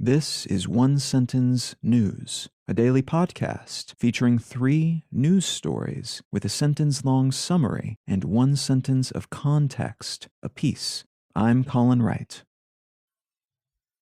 This is One Sentence News, a daily podcast featuring 3 news stories with a sentence-long summary and 1 sentence of context apiece. I'm Colin Wright.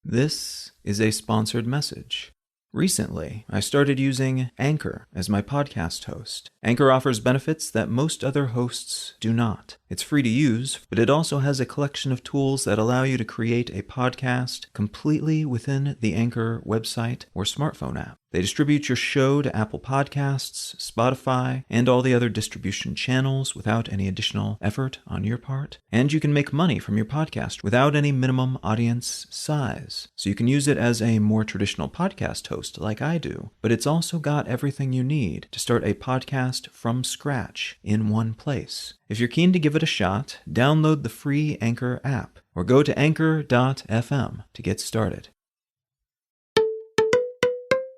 This is a sponsored message. Recently, I started using Anchor as my podcast host. Anchor offers benefits that most other hosts do not. It's free to use, but it also has a collection of tools that allow you to create a podcast completely within the Anchor website or smartphone app. They distribute your show to Apple Podcasts, Spotify, and all the other distribution channels without any additional effort on your part. And you can make money from your podcast without any minimum audience size. So you can use it as a more traditional podcast host like I do, but it's also got everything you need to start a podcast from scratch in one place. If you're keen to give it a shot, download the free Anchor app or go to anchor.fm to get started.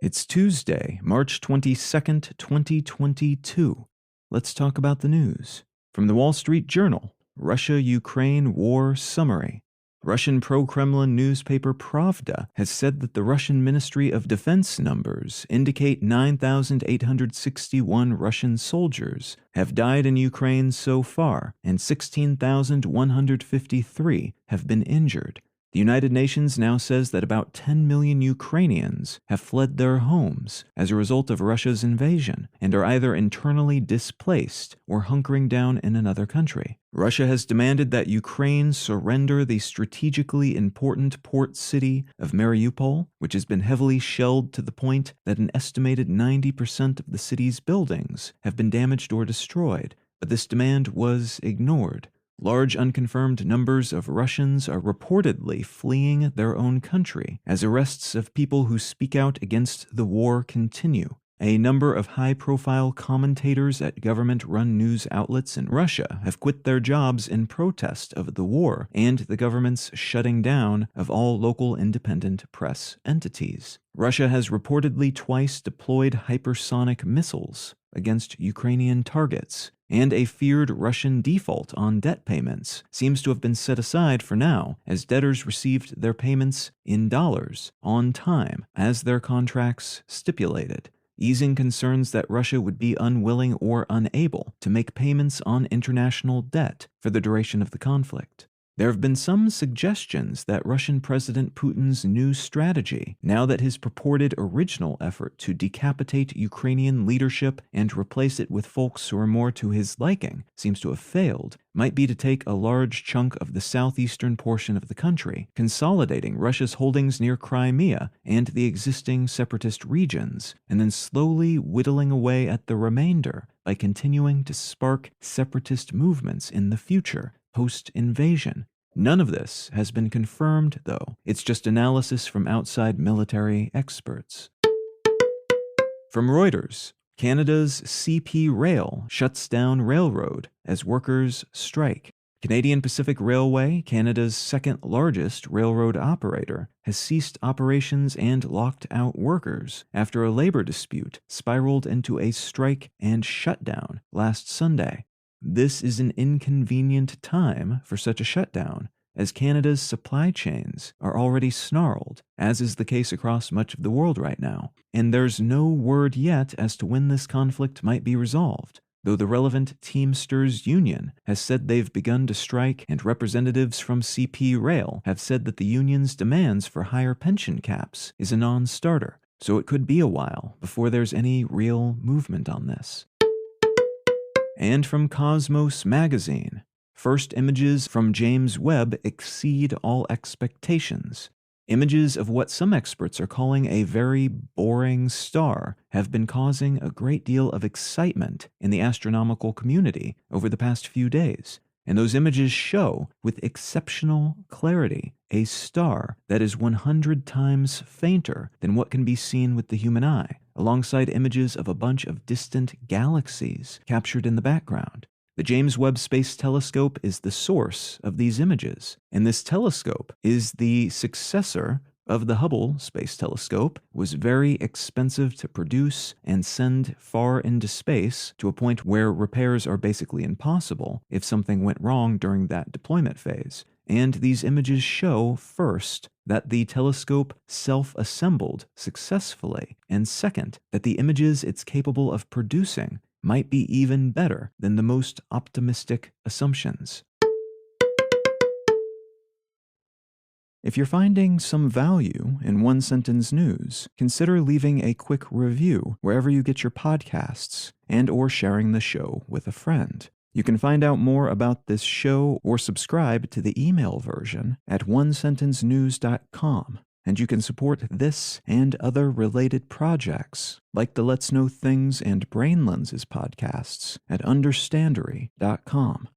It's Tuesday, March 22nd, 2022. Let's talk about the news. From the Wall Street Journal, Russia-Ukraine War Summary. Russian pro-Kremlin newspaper Pravda has said that the Russian Ministry of Defense numbers indicate 9,861 Russian soldiers have died in Ukraine so far, and 16,153 have been injured. The United Nations now says that about 10 million Ukrainians have fled their homes as a result of Russia's invasion and are either internally displaced or hunkering down in another country. Russia has demanded that Ukraine surrender the strategically important port city of Mariupol, which has been heavily shelled to the point that an estimated 90% of the city's buildings have been damaged or destroyed, but this demand was ignored. Large unconfirmed numbers of Russians are reportedly fleeing their own country as arrests of people who speak out against the war continue. A number of high-profile commentators at government-run news outlets in Russia have quit their jobs in protest of the war and the government's shutting down of all local independent press entities. Russia has reportedly twice deployed hypersonic missiles against Ukrainian targets, and a feared Russian default on debt payments seems to have been set aside for now, as debtors received their payments in dollars on time, as their contracts stipulated, easing concerns that Russia would be unwilling or unable to make payments on international debt for the duration of the conflict. There have been some suggestions that Russian President Putin's new strategy, now that his purported original effort to decapitate Ukrainian leadership and replace it with folks who are more to his liking, seems to have failed, might be to take a large chunk of the southeastern portion of the country, consolidating Russia's holdings near Crimea and the existing separatist regions, and then slowly whittling away at the remainder by continuing to spark separatist movements in the future, post-invasion. None of this has been confirmed, though. It's just analysis from outside military experts. From Reuters, Canada's CP Rail shuts down railroad as workers strike. Canadian Pacific Railway, Canada's second-largest railroad operator, has ceased operations and locked out workers after a labor dispute spiraled into a strike and shutdown last Sunday. This is an inconvenient time for such a shutdown, as Canada's supply chains are already snarled, as is the case across much of the world right now, and there's no word yet as to when this conflict might be resolved, though the relevant Teamsters union has said they've begun to strike, and representatives from CP Rail have said that the union's demands for higher pension caps is a non-starter, so it could be a while before there's any real movement on this. And from Cosmos magazine, first images from James Webb exceed all expectations. Images of what some experts are calling a very boring star have been causing a great deal of excitement in the astronomical community over the past few days. And those images show, with exceptional clarity, a star that is 100 times fainter than what can be seen with the human eye, alongside images of a bunch of distant galaxies captured in the background. The James Webb Space Telescope is the source of these images, and this telescope is the successor of the Hubble Space Telescope, was very expensive to produce and send far into space to a point where repairs are basically impossible if something went wrong during that deployment phase. And these images show, first, that the telescope self-assembled successfully, and second, that the images it's capable of producing might be even better than the most optimistic assumptions. If you're finding some value in One Sentence News, consider leaving a quick review wherever you get your podcasts and/or sharing the show with a friend. You can find out more about this show or subscribe to the email version at onesentencenews.com. And you can support this and other related projects, like the Let's Know Things and Brain Lenses podcasts, at understandery.com.